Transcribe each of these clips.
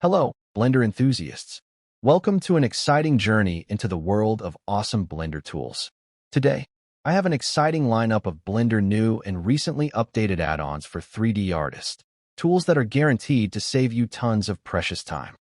Hello, Blender enthusiasts. Welcome to an exciting journey into the world of awesome Blender tools. Today, I have an exciting lineup of Blender new and recently updated add-ons for 3D artists, tools that are guaranteed to save you tons of precious time.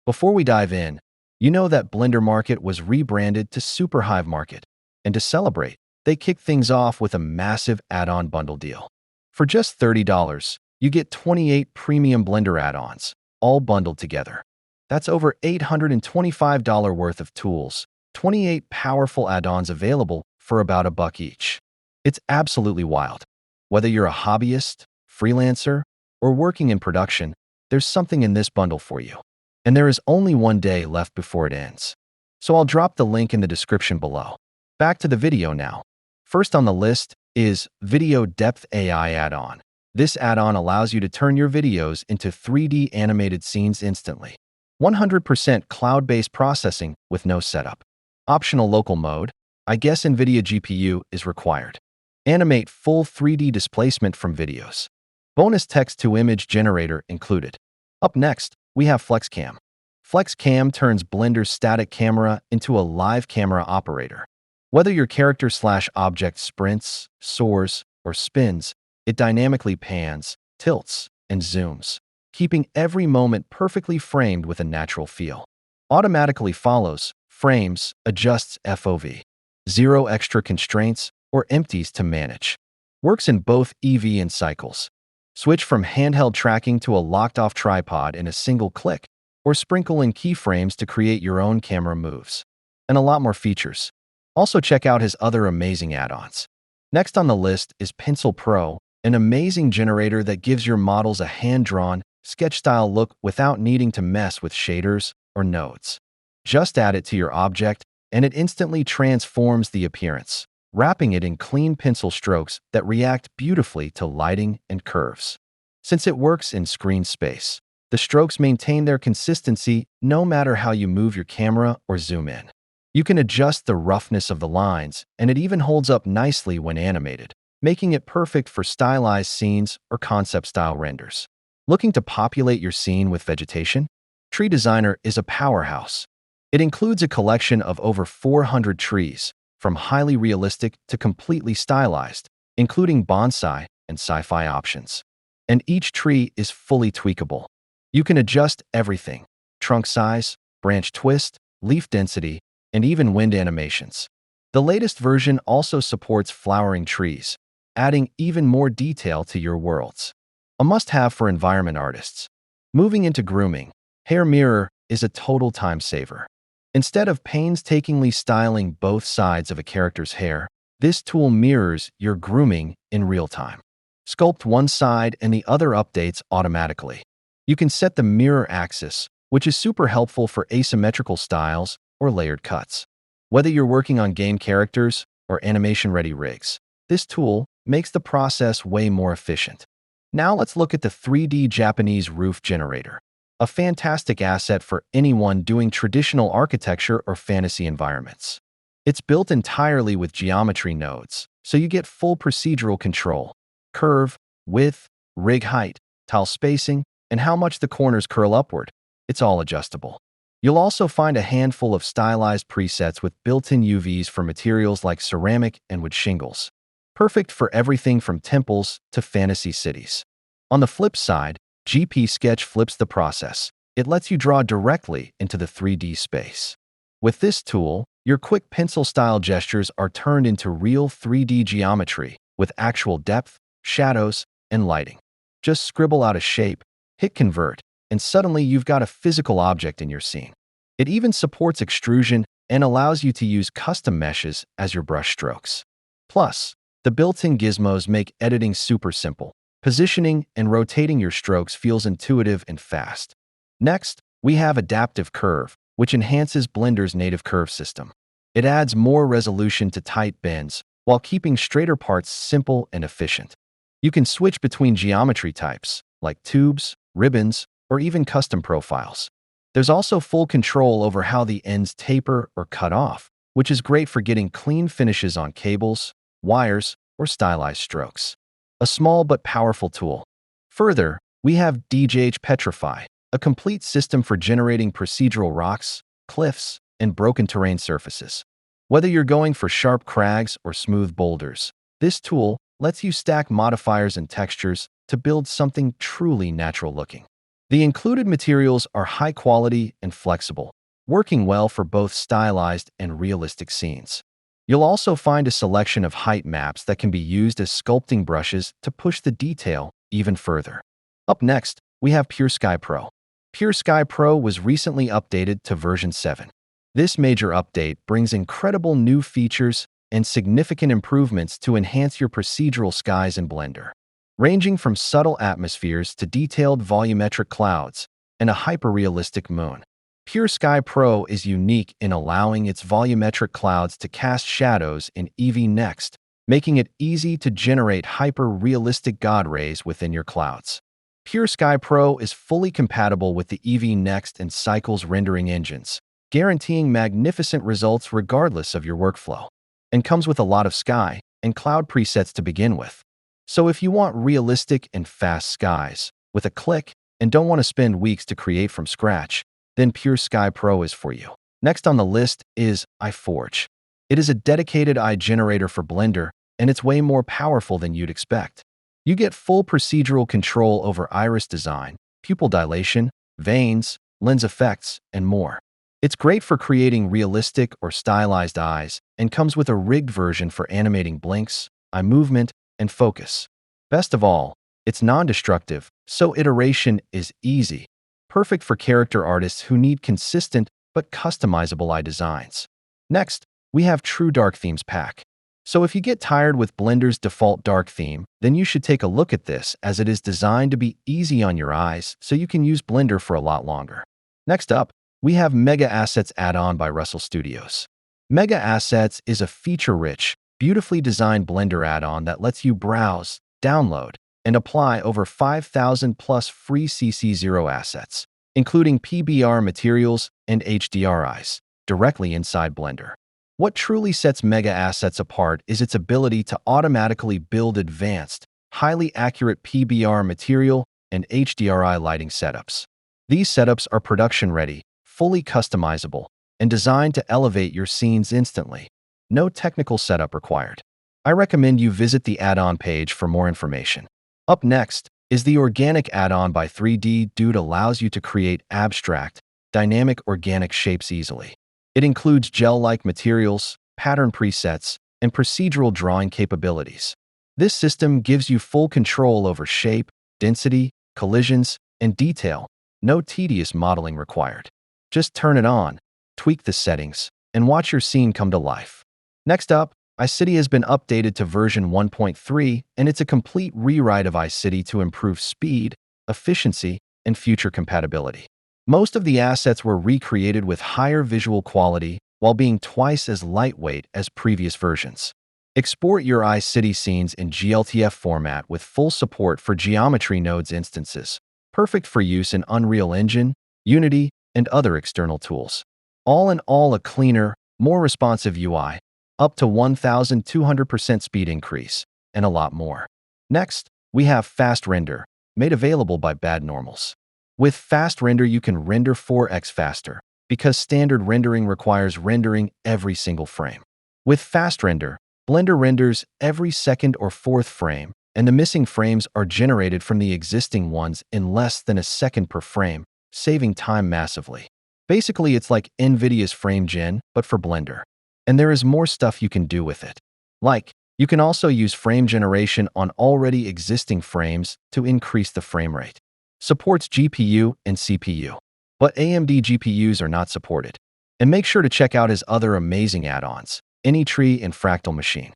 Before we dive in, you know that Blender Market was rebranded to Superhive Market, and to celebrate, they kicked things off with a massive add-on bundle deal. For just $30, you get 28 premium Blender add-ons, all bundled together. That's over $825 worth of tools, 28 powerful add-ons available for about $1 each. It's absolutely wild. Whether you're a hobbyist, freelancer, or working in production, there's something in this bundle for you. And there is only one day left before it ends. So I'll drop the link in the description below. Back to the video now. First on the list is Video Depth AI add-on. This add-on allows you to turn your videos into 3D animated scenes instantly. 100% cloud-based processing with no setup. Optional local mode, I guess NVIDIA GPU is required. Animate full 3D displacement from videos. Bonus text-to-image generator included. Up next, we have Flexcam. Flexcam turns Blender's static camera into a live camera operator. Whether your character/object sprints, soars, or spins, it dynamically pans, tilts, and zooms, keeping every moment perfectly framed with a natural feel. Automatically follows, frames, adjusts FOV. Zero extra constraints or empties to manage. Works in both EV and cycles. Switch from handheld tracking to a locked-off tripod in a single click, or sprinkle in keyframes to create your own camera moves. And a lot more features. Also check out his other amazing add-ons. Next on the list is Pencil Pro, an amazing generator that gives your models a hand-drawn, sketch-style look without needing to mess with shaders or nodes. Just add it to your object, and it instantly transforms the appearance, wrapping it in clean pencil strokes that react beautifully to lighting and curves. Since it works in screen space, the strokes maintain their consistency no matter how you move your camera or zoom in. You can adjust the roughness of the lines, and it even holds up nicely when animated, making it perfect for stylized scenes or concept-style renders. Looking to populate your scene with vegetation? Treedesigner is a powerhouse. It includes a collection of over 400 trees, from highly realistic to completely stylized, including bonsai and sci-fi options. And each tree is fully tweakable. You can adjust everything: trunk size, branch twist, leaf density, and even wind animations. The latest version also supports flowering trees, adding even more detail to your worlds. A must-have for environment artists. Moving into grooming, Hair Mirror is a total time saver. Instead of painstakingly styling both sides of a character's hair, this tool mirrors your grooming in real time. Sculpt one side and the other updates automatically. You can set the mirror axis, which is super helpful for asymmetrical styles or layered cuts. Whether you're working on game characters or animation-ready rigs, this tool makes the process way more efficient. Now let's look at the 3D Japanese roof generator, a fantastic asset for anyone doing traditional architecture or fantasy environments. It's built entirely with geometry nodes, so you get full procedural control: curve, width, rig height, tile spacing, and how much the corners curl upward. It's all adjustable. You'll also find a handful of stylized presets with built-in UVs for materials like ceramic and wood shingles. Perfect for everything from temples to fantasy cities. On the flip side, Gpsketch flips the process. It lets you draw directly into the 3D space. With this tool, your quick pencil-style gestures are turned into real 3D geometry with actual depth, shadows, and lighting. Just scribble out a shape, hit convert, and suddenly you've got a physical object in your scene. It even supports extrusion and allows you to use custom meshes as your brush strokes. Plus, the built-in gizmos make editing super simple. Positioning and rotating your strokes feels intuitive and fast. Next, we have Adaptive Curve, which enhances Blender's native curve system. It adds more resolution to tight bends while keeping straighter parts simple and efficient. You can switch between geometry types, like tubes, ribbons, or even custom profiles. There's also full control over how the ends taper or cut off, which is great for getting clean finishes on cables, wires, or stylized strokes. A small but powerful tool. Further, we have Petrify, a complete system for generating procedural rocks, cliffs, and broken terrain surfaces. Whether you're going for sharp crags or smooth boulders, this tool lets you stack modifiers and textures to build something truly natural looking. The included materials are high quality and flexible, working well for both stylized and realistic scenes. You'll also find a selection of height maps that can be used as sculpting brushes to push the detail even further. Up next, we have Pure Sky Pro. Pure Sky Pro was recently updated to version 7. This major update brings incredible new features and significant improvements to enhance your procedural skies in Blender. Ranging from subtle atmospheres to detailed volumetric clouds and a hyper-realistic moon. Pure Sky Pro is unique in allowing its volumetric clouds to cast shadows in Eevee Next, making it easy to generate hyper-realistic god rays within your clouds. Pure Sky Pro is fully compatible with the Eevee Next and Cycles rendering engines, guaranteeing magnificent results regardless of your workflow, and comes with a lot of sky and cloud presets to begin with. So if you want realistic and fast skies with a click and don't want to spend weeks to create from scratch, then Pure Sky Pro is for you. Next on the list is Eyeforge. It is a dedicated eye generator for Blender, and it's way more powerful than you'd expect. You get full procedural control over iris design, pupil dilation, veins, lens effects, and more. It's great for creating realistic or stylized eyes and comes with a rigged version for animating blinks, eye movement, and focus. Best of all, it's non-destructive, so iteration is easy. Perfect for character artists who need consistent but customizable eye designs. Next, we have True Dark Themes Pack. So if you get tired with Blender's default dark theme, then you should take a look at this, as it is designed to be easy on your eyes so you can use Blender for a lot longer. Next up, we have Mega Assets Add-On by Russell Studios. Mega Assets is a feature-rich, beautifully designed Blender add-on that lets you browse, download, and apply over 5,000 plus free CC0 assets, including PBR materials and HDRIs, directly inside Blender. What truly sets Mega Assets apart is its ability to automatically build advanced, highly accurate PBR material and HDRI lighting setups. These setups are production-ready, fully customizable, and designed to elevate your scenes instantly. No technical setup required. I recommend you visit the add-on page for more information. Up next is the Organic Add-on by 3D Dude. Allows you to create abstract, dynamic organic shapes easily. It includes gel-like materials, pattern presets, and procedural drawing capabilities. This system gives you full control over shape, density, collisions, and detail. No tedious modeling required. Just turn it on, tweak the settings, and watch your scene come to life. Next up, iCity has been updated to version 1.3, and it's a complete rewrite of iCity to improve speed, efficiency, and future compatibility. Most of the assets were recreated with higher visual quality while being twice as lightweight as previous versions. Export your iCity scenes in GLTF format with full support for geometry nodes instances, perfect for use in Unreal Engine, Unity, and other external tools. All in all, a cleaner, more responsive UI, up to 1,200% speed increase, and a lot more. Next, we have Fastrender, made available by Bad Normals. With Fastrender, you can render 4x faster, because standard rendering requires rendering every single frame. With Fastrender, Blender renders every second or fourth frame, and the missing frames are generated from the existing ones in less than a second per frame, saving time massively. Basically, it's like NVIDIA's Frame Gen, but for Blender. And there is more stuff you can do with it. Like, you can also use frame generation on already existing frames to increase the frame rate. Supports GPU and CPU, but AMD GPUs are not supported. And make sure to check out his other amazing add-ons, AnyTree and Fractal Machine.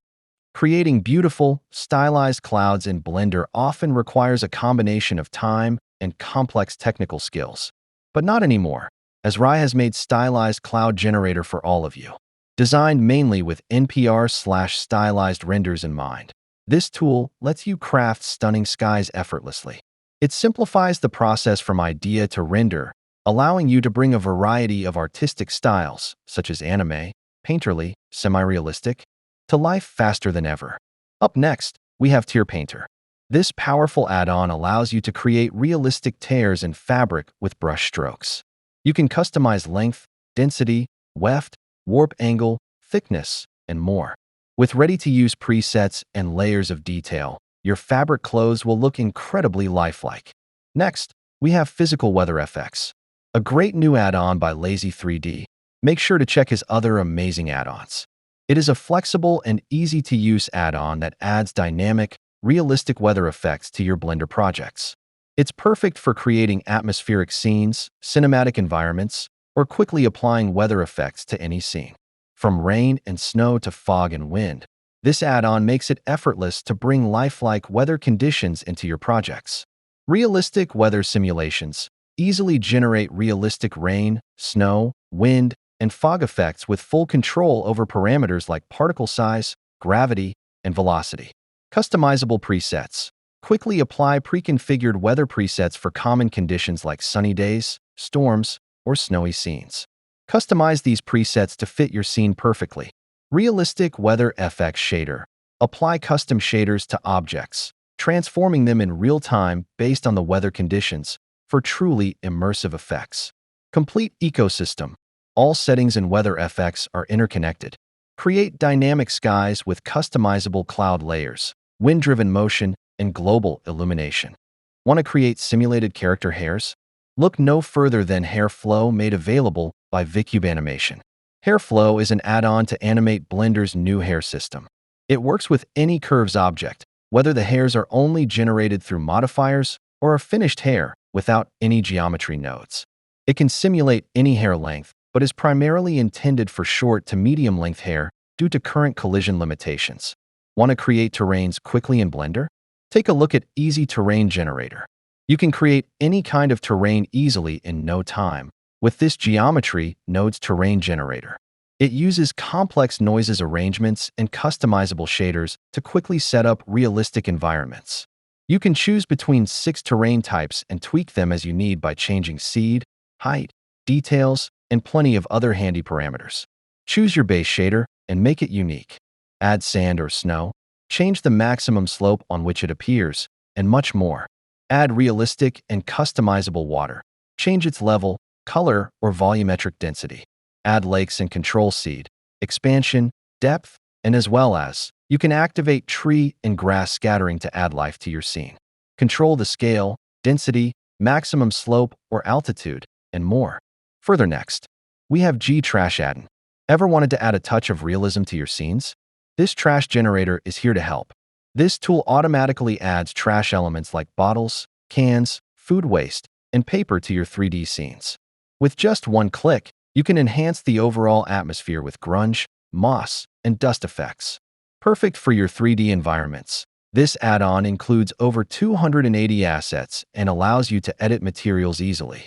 Creating beautiful, stylized clouds in Blender often requires a combination of time and complex technical skills. But not anymore, as Rai has made Stylized Cloud Generator for all of you. Designed mainly with NPR/stylized renders in mind, this tool lets you craft stunning skies effortlessly. It simplifies the process from idea to render, allowing you to bring a variety of artistic styles, such as anime, painterly, semi-realistic, to life faster than ever. Up next, we have Tier Painter. This powerful add-on allows you to create realistic tears in fabric with brush strokes. You can customize length, density, weft, warp angle, thickness, and more. With ready-to-use presets and layers of detail, your fabric clothes will look incredibly lifelike. Next, we have Physical Weather FX, a great new add-on by Lazy 3D. Make sure to check his other amazing add-ons. It is a flexible and easy-to-use add-on that adds dynamic, realistic weather effects to your Blender projects. It's perfect for creating atmospheric scenes, cinematic environments, or quickly applying weather effects to any scene. From rain and snow to fog and wind, this add-on makes it effortless to bring lifelike weather conditions into your projects. Realistic weather simulations easily generate realistic rain, snow, wind, and fog effects with full control over parameters like particle size, gravity, and velocity. Customizable presets. Quickly apply pre-configured weather presets for common conditions like sunny days, storms, or snowy scenes. Customize these presets to fit your scene perfectly. Realistic Weather FX Shader. Apply custom shaders to objects, transforming them in real time based on the weather conditions for truly immersive effects. Complete ecosystem. All settings in Weather FX are interconnected. Create dynamic skies with customizable cloud layers, wind-driven motion, and global illumination. Want to create simulated character hairs? Look no further than Hair Flow, made available by VCube Animation. Hair Flow is an add-on to animate Blender's new hair system. It works with any curves object, whether the hairs are only generated through modifiers or a finished hair without any geometry nodes. It can simulate any hair length, but is primarily intended for short to medium-length hair due to current collision limitations. Want to create terrains quickly in Blender? Take a look at Easy Terrain Generator. You can create any kind of terrain easily in no time with this Geometry Nodes Terrain Generator. It uses complex noises arrangements and customizable shaders to quickly set up realistic environments. You can choose between 6 terrain types and tweak them as you need by changing seed, height, details, and plenty of other handy parameters. Choose your base shader and make it unique. Add sand or snow, change the maximum slope on which it appears, and much more. Add realistic and customizable water. Change its level, color, or volumetric density. Add lakes and control seed, expansion, depth, and as well as, you can activate tree and grass scattering to add life to your scene. Control the scale, density, maximum slope or altitude, and more. Further next, we have Trash Addon. Ever wanted to add a touch of realism to your scenes? This trash generator is here to help. This tool automatically adds trash elements like bottles, cans, food waste, and paper to your 3D scenes. With just one click, you can enhance the overall atmosphere with grunge, moss, and dust effects. Perfect for your 3D environments. This add-on includes over 280 assets and allows you to edit materials easily.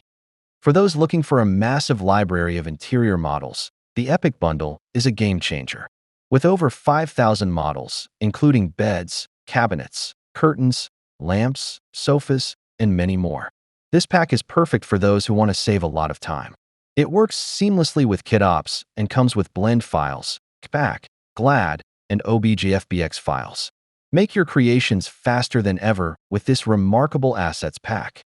For those looking for a massive library of interior models, the Epic Bundle is a game changer. With over 5,000 models, including beds, cabinets, curtains, lamps, sofas, and many more. This pack is perfect for those who want to save a lot of time. It works seamlessly with KitOps and comes with blend files, Kpak, GLAD, and OBJFBX files. Make your creations faster than ever with this remarkable assets pack.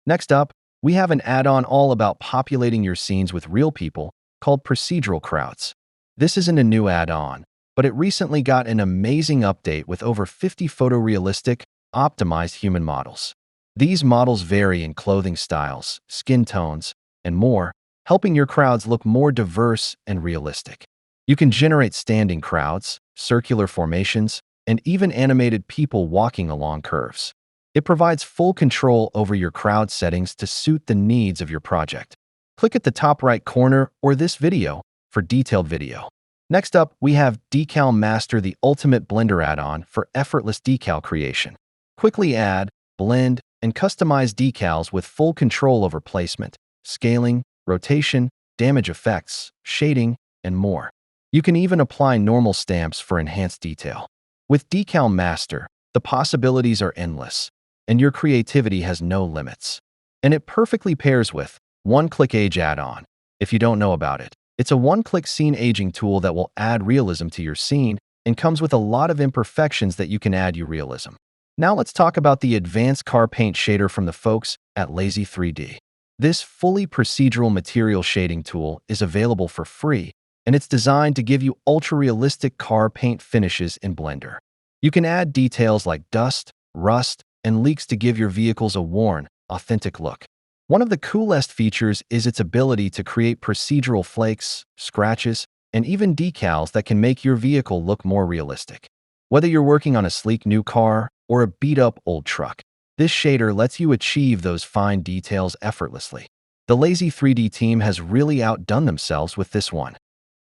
Next up, we have an add-on all about populating your scenes with real people called Procedural Crowds. This isn't a new add-on, but it recently got an amazing update with over 50 photorealistic, optimized human models. These models vary in clothing styles, skin tones, and more, helping your crowds look more diverse and realistic. You can generate standing crowds, circular formations, and even animated people walking along curves. It provides full control over your crowd settings to suit the needs of your project. Click at the top right corner or this video for detailed video. Next up, we have Decal Master, the ultimate Blender add-on for effortless decal creation. Quickly add, blend, and customize decals with full control over placement, scaling, rotation, damage effects, shading, and more. You can even apply normal stamps for enhanced detail. With Decal Master, the possibilities are endless, and your creativity has no limits. And it perfectly pairs with One-Click Age add-on. If you don't know about it, it's a one-click scene aging tool that will add realism to your scene and comes with a lot of imperfections that you can add you realism. Now let's talk about the advanced car paint shader from the folks at Lazy 3D. This fully procedural material shading tool is available for free, and it's designed to give you ultra-realistic car paint finishes in Blender. You can add details like dust, rust, and leaks to give your vehicles a worn, authentic look. One of the coolest features is its ability to create procedural flakes, scratches, and even decals that can make your vehicle look more realistic. Whether you're working on a sleek new car or a beat-up old truck, this shader lets you achieve those fine details effortlessly. The Lazy 3D team has really outdone themselves with this one.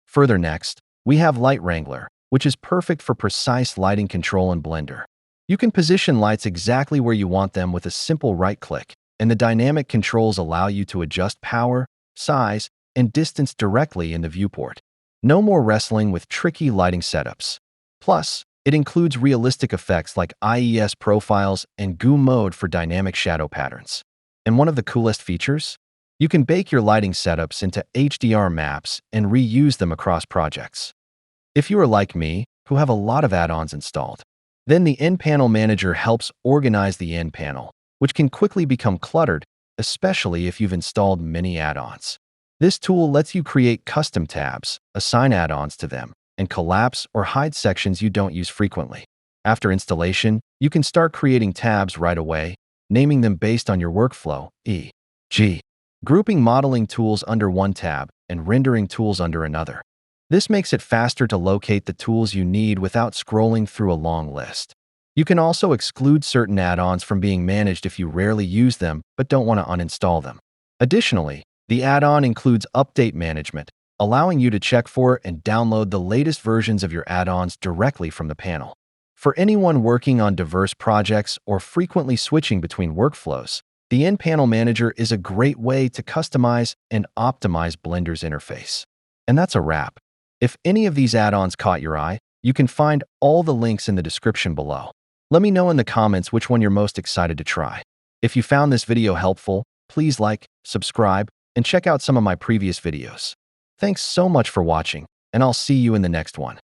Further next, we have Light Wrangler, which is perfect for precise lighting control in Blender. You can position lights exactly where you want them with a simple right-click, and the dynamic controls allow you to adjust power, size, and distance directly in the viewport. No more wrestling with tricky lighting setups. Plus, it includes realistic effects like IES profiles and GU mode for dynamic shadow patterns. And one of the coolest features? You can bake your lighting setups into HDR maps and reuse them across projects. If you are like me, who have a lot of add-ons installed, then the N-Panel Manager helps organize the N-Panel, which can quickly become cluttered, especially if you've installed many add-ons. This tool lets you create custom tabs, assign add-ons to them, and collapse or hide sections you don't use frequently. After installation, you can start creating tabs right away, naming them based on your workflow, e.g., grouping modeling tools under one tab and rendering tools under another. This makes it faster to locate the tools you need without scrolling through a long list. You can also exclude certain add-ons from being managed if you rarely use them but don't want to uninstall them. Additionally, the add-on includes update management, allowing you to check for and download the latest versions of your add-ons directly from the panel. For anyone working on diverse projects or frequently switching between workflows, the N-Panel Manager is a great way to customize and optimize Blender's interface. And that's a wrap. If any of these add-ons caught your eye, you can find all the links in the description below. Let me know in the comments which one you're most excited to try. If you found this video helpful, please like, subscribe, and check out some of my previous videos. Thanks so much for watching, and I'll see you in the next one.